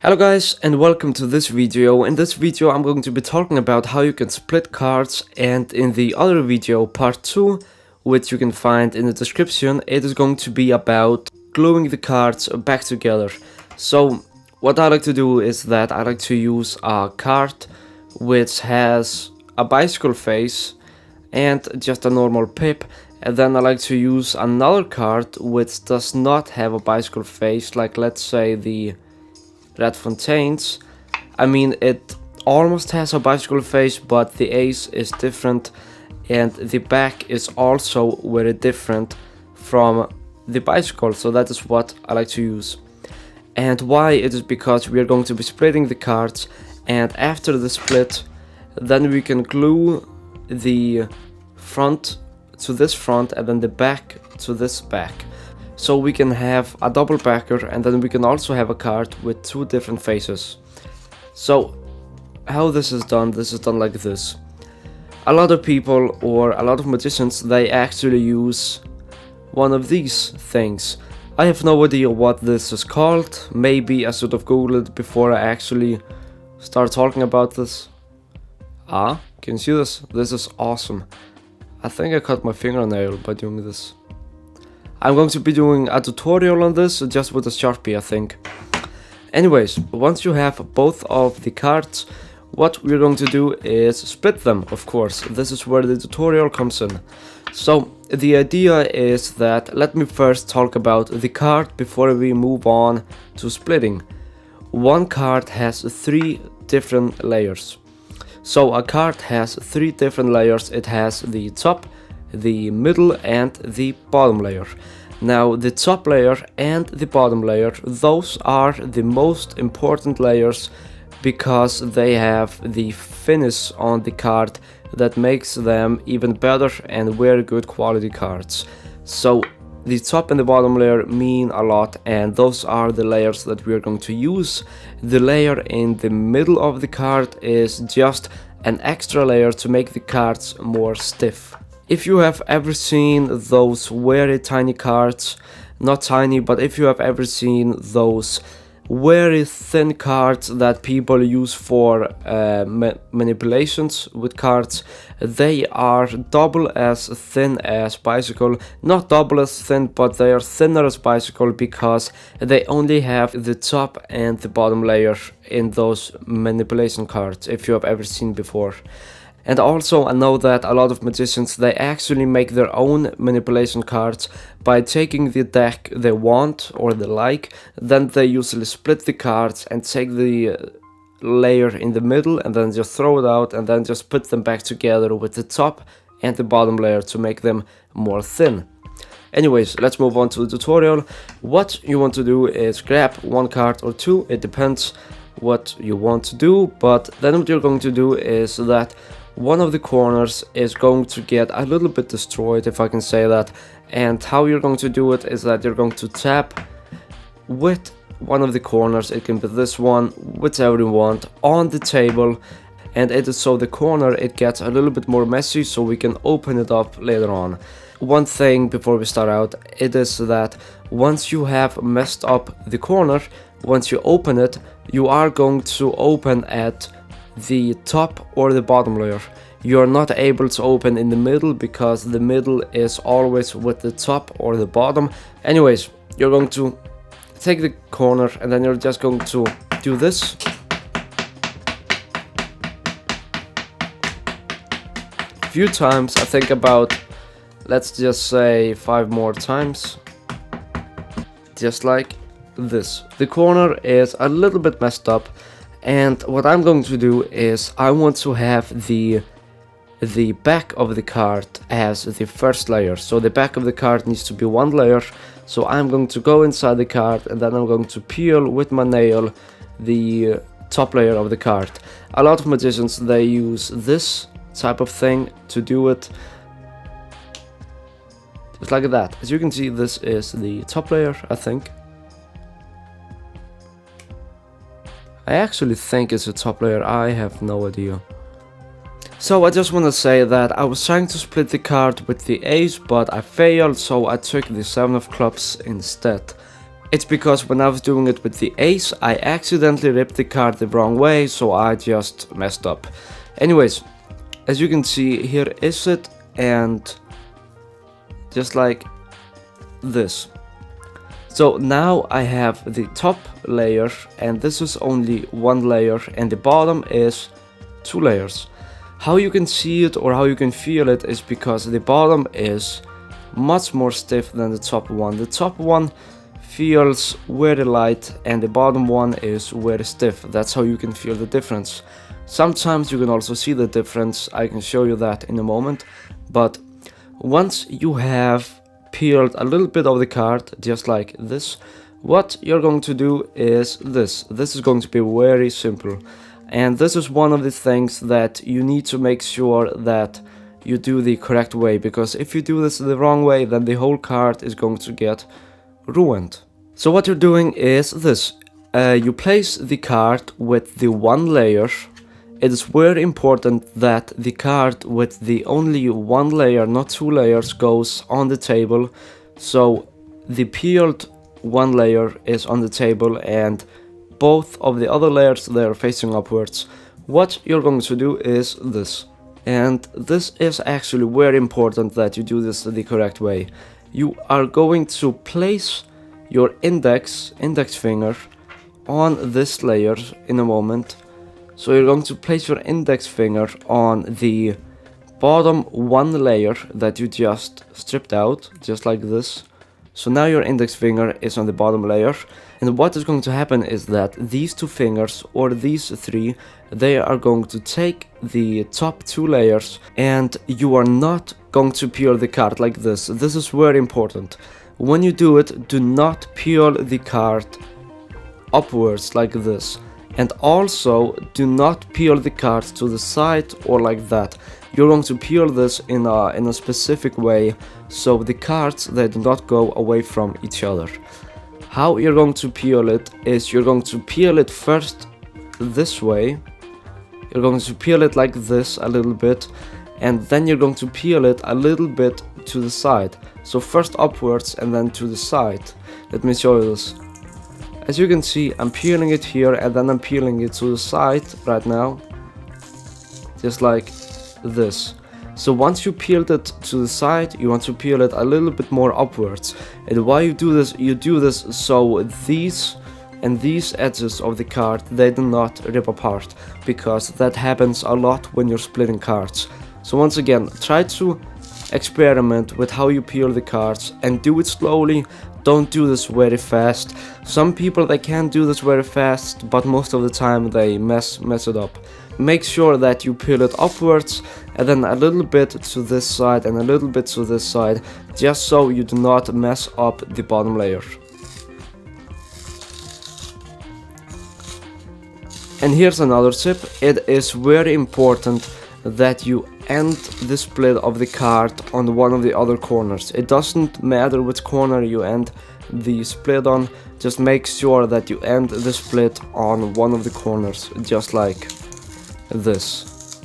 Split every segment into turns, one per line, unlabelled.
Hello guys, and welcome to this video. In this video I'm going to be talking about how you can split cards, and in the other video, part 2, which you can find in the description, it is going to be about gluing the cards back together. So what I like to do is that I like to use a card which has a bicycle face and just a normal pip, and then I like to use another card which does not have a bicycle face, like let's say the Red Fontaine's. I mean, it almost has a bicycle face, but the ace is different and the back is also very different from the bicycle, so that is what I like to use. And why? It is because we are going to be splitting the cards, and after the split then we can glue the front to this front and then the back to this back. So we can have a double backer, and then we can also have a card with two different faces. So how this is done like this. A lot of people or a lot of magicians, they actually use one of these things. I have no idea what this is called. Maybe I should have googled before I actually start talking about this. Can you see this? This is awesome. I think I cut my fingernail by doing this. I'm going to be doing a tutorial on this just with a Sharpie, I think. Anyways, once you have both of the cards, what we're going to do is split them, of course. This is where the tutorial comes in. So the idea is that, let me first talk about the card before we move on to splitting. One card has 3 different layers. So a card has 3 different layers. It has the top, the middle and the bottom layer. Now the top layer and the bottom layer, those are the most important layers because they have the finish on the card that makes them even better and very good quality cards. So the top and the bottom layer mean a lot, and those are the layers that we are going to use. The layer in the middle of the card is just an extra layer to make the cards more stiff. If you have ever seen those very tiny cards, not tiny, but if you have ever seen those very thin cards that people use for manipulations with cards, they are double as thin as bicycle. Not double as thin, but they are thinner as bicycle because they only have the top and the bottom layer in those manipulation cards, if you have ever seen before. And also I know that a lot of magicians, they actually make their own manipulation cards by taking the deck they want or they like, then they usually split the cards and take the layer in the middle and then just throw it out and then just put them back together with the top and the bottom layer to make them more thin. Anyways, let's move on to the tutorial. What you want to do is grab one card or two, it depends what you want to do, but then what you're going to do is that one of the corners is going to get a little bit destroyed, if I can say that, and how you're going to do it is that you're going to tap with one of the corners, it can be this one, whichever you want, on the table, and it is so the corner it gets a little bit more messy so we can open it up later on. One thing before we start out, it is that once you have messed up the corner, once you open it, you are going to open at the top or the bottom layer. You are not able to open in the middle because the middle is always with the top or the bottom. Anyways, you're going to take the corner and then you're just going to do this. A few times, I think about, let's just say 5 more times. Just like this. The corner is a little bit messed up. And what I'm going to do is I want to have the back of the card as the first layer. So the back of the card needs to be one layer. So I'm going to go inside the card and then I'm going to peel with my nail the top layer of the card. A lot of magicians, they use this type of thing to do it. Just like that. As you can see, this is the top layer, I think. I actually think it's a top layer, I have no idea. So I just want to say that I was trying to split the card with the ace, but I failed, so I took the 7 of clubs instead. It's because when I was doing it with the ace, I accidentally ripped the card the wrong way, so I just messed up. Anyways, as you can see, here is it, and just like this. So now I have the top layer, and this is only one layer, and the bottom is two layers. How you can see it or how you can feel it is because the bottom is much more stiff than the top one. The top one feels very light and the bottom one is very stiff. That's how you can feel the difference. Sometimes you can also see the difference. I can show you that in a moment. But once you have peeled a little bit of the card, just like this, what you're going to do is this. This is going to be very simple. And this is one of the things that you need to make sure that you do the correct way, because if you do this the wrong way, then the whole card is going to get ruined. So what you're doing is this. You place the card with the one layer. It is very important that the card with the only one layer, not two layers, goes on the table. So the peeled one layer is on the table and both of the other layers, they are facing upwards. What you're going to do is this. And this is actually very important that you do this the correct way. You are going to place your index finger on this layer in a moment. So you're going to place your index finger on the bottom one layer that you just stripped out, just like this. So now your index finger is on the bottom layer. And what is going to happen is that these two fingers, or these three, they are going to take the top two layers, and you are not going to peel the card like this. This is very important. When you do it, do not peel the card upwards like this. And also, do not peel the card to the side or like that. You're going to peel this in a specific way, so the cards, they do not go away from each other. How you're going to peel it is you're going to peel it first this way. You're going to peel it like this a little bit, and then you're going to peel it a little bit to the side. So first upwards and then to the side. Let me show you this. As you can see, I'm peeling it here and then I'm peeling it to the side right now. Just like this. So once you peeled it to the side, you want to peel it a little bit more upwards. And why you do this so these and these edges of the card, they do not rip apart, because that happens a lot when you're splitting cards. So once again, try to experiment with how you peel the cards and do it slowly. Don't do this very fast. Some people, they can do this very fast, but most of the time they mess it up. Make sure that you peel it upwards and then a little bit to this side and a little bit to this side, just so you do not mess up the bottom layer. And here's another tip. It is very important that you end the split of the card on one of the other corners. It doesn't matter which corner you end the split on, just make sure that you end the split on one of the corners, just like this.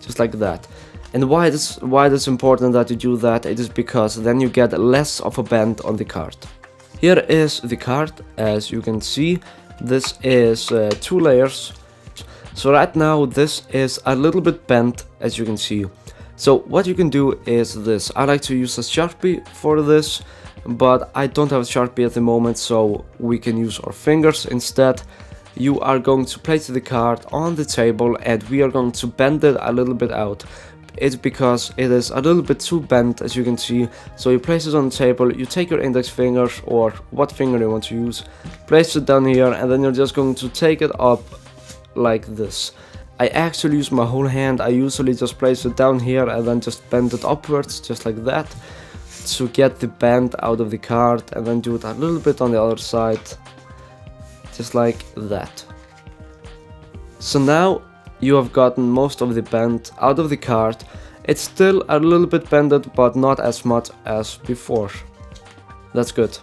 Just like that. And why it's important that you do that, it is because then you get less of a bend on the card. Here is the card. As you can see, this is two layers. So right now this is a little bit bent, as you can see. So what you can do is this. I like to use a Sharpie for this, but I don't have a Sharpie at the moment, so we can use our fingers instead. You are going to place the card on the table and we are going to bend it a little bit out. It's because it is a little bit too bent, as you can see. So you place it on the table, you take your index finger or what finger you want to use, place it down here, and then you're just going to take it up like this. I actually use my whole hand. I usually just place it down here and then just bend it upwards, just like that, to get the bend out of the card, and then do it a little bit on the other side, just like that. So now you have gotten most of the bend out of the card. It's still a little bit bended, but not as much as before. That's good.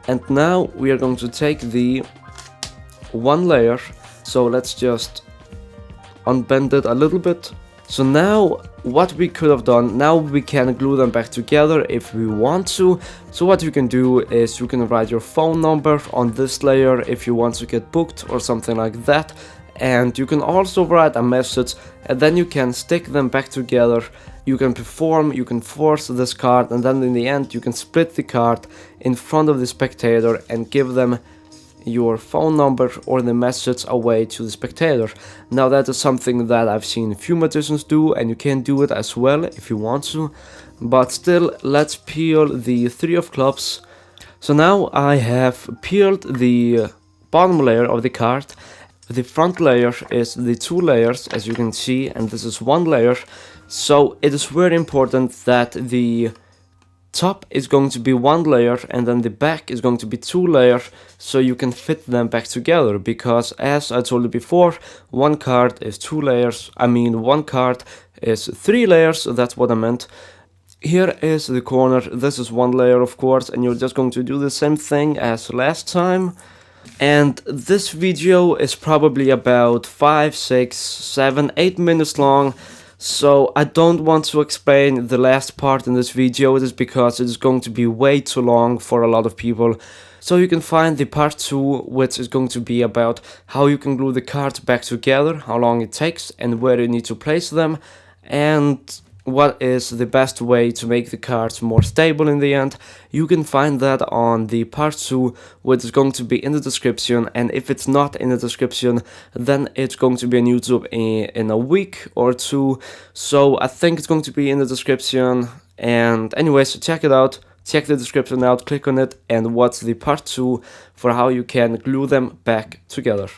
And now we are going to take the one layer. So let's just unbend it a little bit So now what we could have done, now we can glue them back together if we want to. So what you can do is you can write your phone number on this layer if you want to get booked or something like that. And you can also write a message, and then you can stick them back together. You can perform, you can force this card, and then in the end you can split the card in front of the spectator and give them your phone number or the message away to the spectator. Now that is something that I've seen a few magicians do, and you can do it as well if you want to. But still, let's peel the 3 of clubs. So now I have peeled the bottom layer of the card. The front layer is the 2 layers, as you can see, and this is 1 layer. So it is very important that the top is going to be 1 layer and then the back is going to be 2 layers, so you can fit them back together, because as I told you before, 1 card is 2 layers, 1 card is 3 layers, so that's what I meant. Here is the corner, this is 1 layer of course, and you're just going to do the same thing as last time. And this video is probably about 5, 6, 7, 8 minutes long. So I don't want to explain the last part in this video. It is because it is going to be way too long for a lot of people. So you can find the part 2, which is going to be about how you can glue the cards back together, how long it takes and where you need to place them, and what is the best way to make the cards more stable in the end. You can find that on the part 2, which is going to be in the description, and if it's not in the description, then it's going to be on YouTube in a week or 2, so I think it's going to be in the description. And anyways, check it out, check the description out, click on it and watch the part 2 for how you can glue them back together.